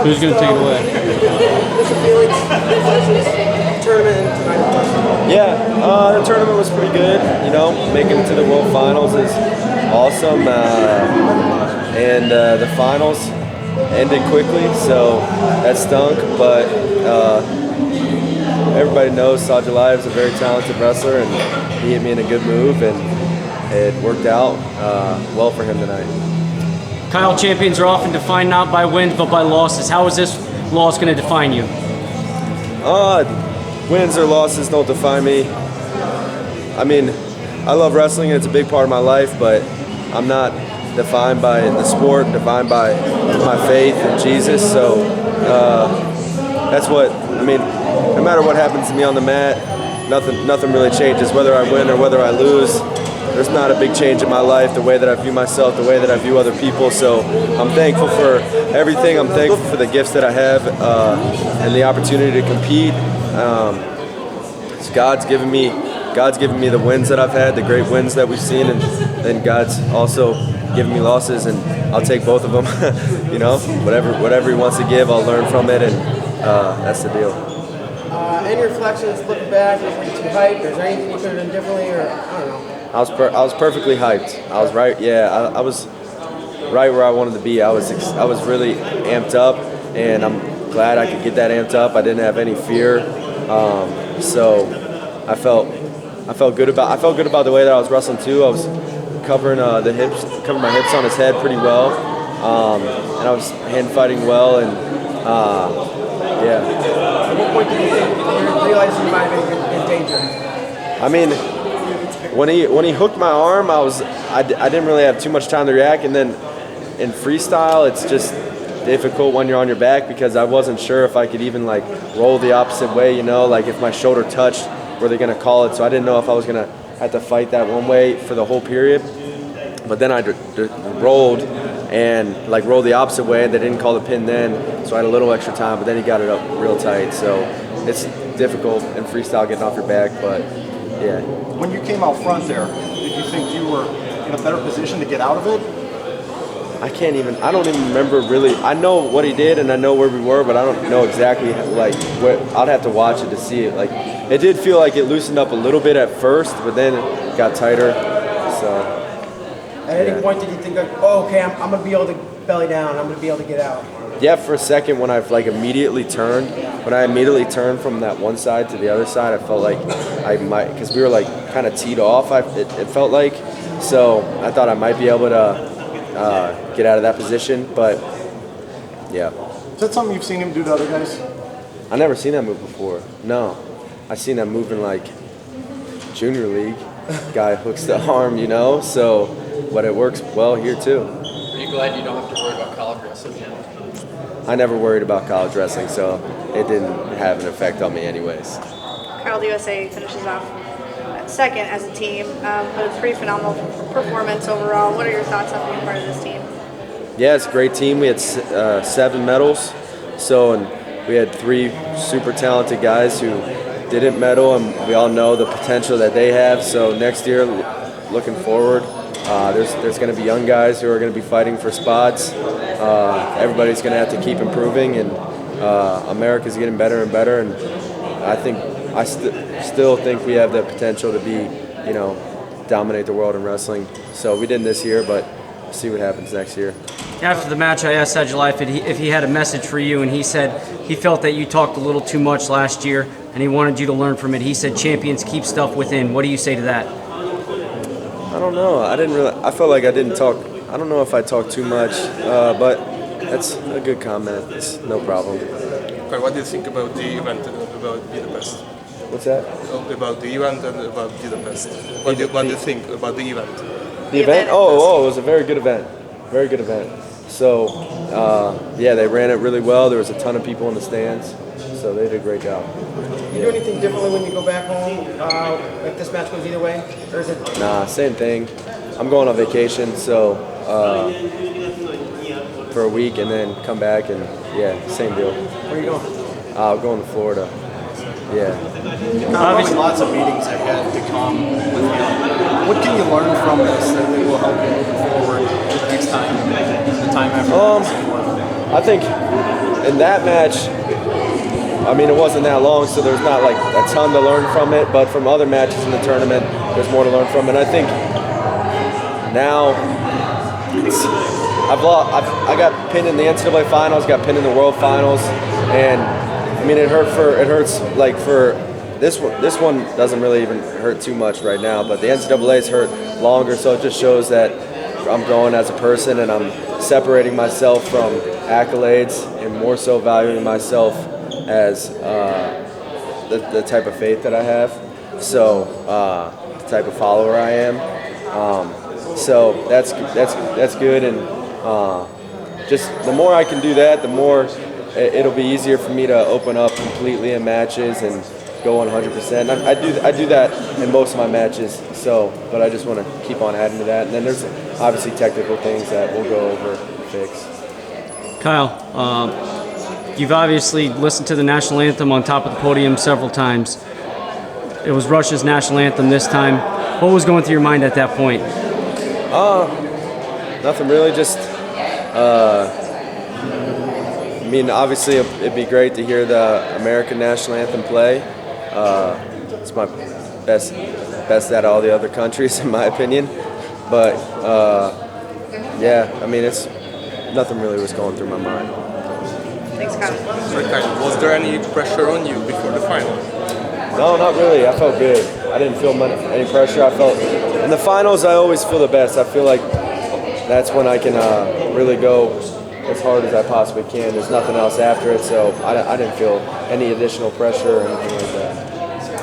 Who's going to take it away? Yeah, the tournament was pretty good. You know, making it to the World Finals is awesome. And the finals ended quickly, so that stunk. But everybody knows Sajalayev is a very talented wrestler, and he hit me in a good move, and it worked out well for him tonight. Kyle, champions are often defined not by wins but by losses. How is this loss going to define you? Wins or losses don't define me. I mean, I love wrestling and it's a big part of my life, but I'm not defined by the sport, defined by my faith in Jesus. So that's what, I mean, no matter what happens to me on the mat, nothing really changes. Whether I win or whether I lose, there's not a big change in my life, the way that I view myself, the way that I view other people. So I'm thankful for everything. I'm thankful for the gifts that I have and the opportunity to compete. So God's given me the wins that I've had, the great wins that we've seen, and then God's also given me losses, and I'll take both of them. You know, whatever He wants to give, I'll learn from it, and that's the deal. Any reflections, looking back, were you too hyped? Is there anything you could have done differently, or I don't know? I was perfectly hyped. I was right. Yeah, I was right where I wanted to be. I was really amped up, and I'm glad I could get that amped up. I didn't have any fear, so I felt good about the way that I was wrestling too. I was covering my hips on his head pretty well, and I was hand fighting well, and yeah. At what point did you realize you might have been in danger? I mean, when he hooked my arm, I didn't really have too much time to react, and then in freestyle, it's just difficult when you're on your back because I wasn't sure if I could even like roll the opposite way, you know, like if my shoulder touched, were they gonna call it? So I didn't know if I was gonna have to fight that one way for the whole period. But then I rolled and like rolled the opposite way, and they didn't call the pin then, so I had a little extra time. But then he got it up real tight, so it's difficult in freestyle getting off your back, but yeah. When you came out front there, did you think you were in a better position to get out of it? I don't even remember really. I know what he did and I know where we were, but I don't know exactly like what. I'd have to watch it to see it. Like it did feel like it loosened up a little bit at first, but then it got tighter. So. At any point did you think like, oh, okay, I'm gonna be able to belly down. I'm gonna be able to get out? Yeah, for a second when I immediately turned from that one side to the other side, I felt like I might, because we were like kind of teed off. It felt like, so I thought I might be able to get out of that position, but yeah. Is that something you've seen him do to other guys? I never seen that move before. No, I seen that move in like junior league. Guy hooks the arm, you know. So, but it works well here too. Are you glad you don't have to worry about college wrestling now? I never worried about college wrestling, so it didn't have an effect on me anyways. Kyle, the USA finishes off second as a team, but a pretty phenomenal performance overall. What are your thoughts on being part of this team? Yeah, it's a great team. We had 7 medals, and we had 3 super talented guys who didn't medal, and we all know the potential that they have. So next year, looking forward, there's going to be young guys who are going to be fighting for spots. Everybody's going to have to keep improving, and America's getting better and better. And I still think we have the potential to be, dominate the world in wrestling. So we didn't this year, but we'll see what happens next year. After the match, I asked Sajalayev if he had a message for you, and he said he felt that you talked a little too much last year, and he wanted you to learn from it. He said champions keep stuff within. What do you say to that? I don't know. I felt like I didn't talk. I don't know if I talked too much, but that's a good comment. It's no problem. Okay, what do you think about the event and about Budapest? What's that? About the event and about Budapest. What do you think about the event? The event? Oh, it was a very good event. Very good event. So, yeah, they ran it really well. There was a ton of people in the stands, so they did a great job. You do anything differently when you go back home if this match goes either way? Or is it? Nah, same thing. I'm going on vacation, so for a week and then come back and yeah, same deal. Where are you going? I'm going to Florida. Yeah. Probably lots of meetings ahead to come with you. What can you learn from this that will help you move forward next time? The time after. I think in that match, I mean, it wasn't that long, so there's not like a ton to learn from it. But from other matches in the tournament, there's more to learn from. And I think now I got pinned in the NCAA finals, got pinned in the World Finals, and I mean, it hurts like for this one. This one doesn't really even hurt too much right now, but the NCAA's hurt longer, so it just shows that I'm growing as a person and I'm separating myself from accolades and more so valuing myself as the type of faith that I have, so the type of follower I am. So that's good, and just the more I can do that, the more it'll be easier for me to open up completely in matches and go 100%. I do that in most of my matches. So, but I just want to keep on adding to that. And then there's obviously technical things that we'll go over and fix. Kyle, you've obviously listened to the national anthem on top of the podium several times. It was Russia's national anthem this time. What was going through your mind at that point? Nothing really, just I mean, obviously it'd be great to hear the American national anthem play. It's my best out of all the other countries, in my opinion. But yeah, I mean, it's nothing really was going through my mind. Thanks, Kyle. So, Kyle, was there any pressure on you before the final? No, not really. I felt good. I didn't feel any pressure. I felt in the finals, I always feel the best. I feel like that's when I can really go as hard as I possibly can. There's nothing else after it, so I didn't feel any additional pressure or anything like that.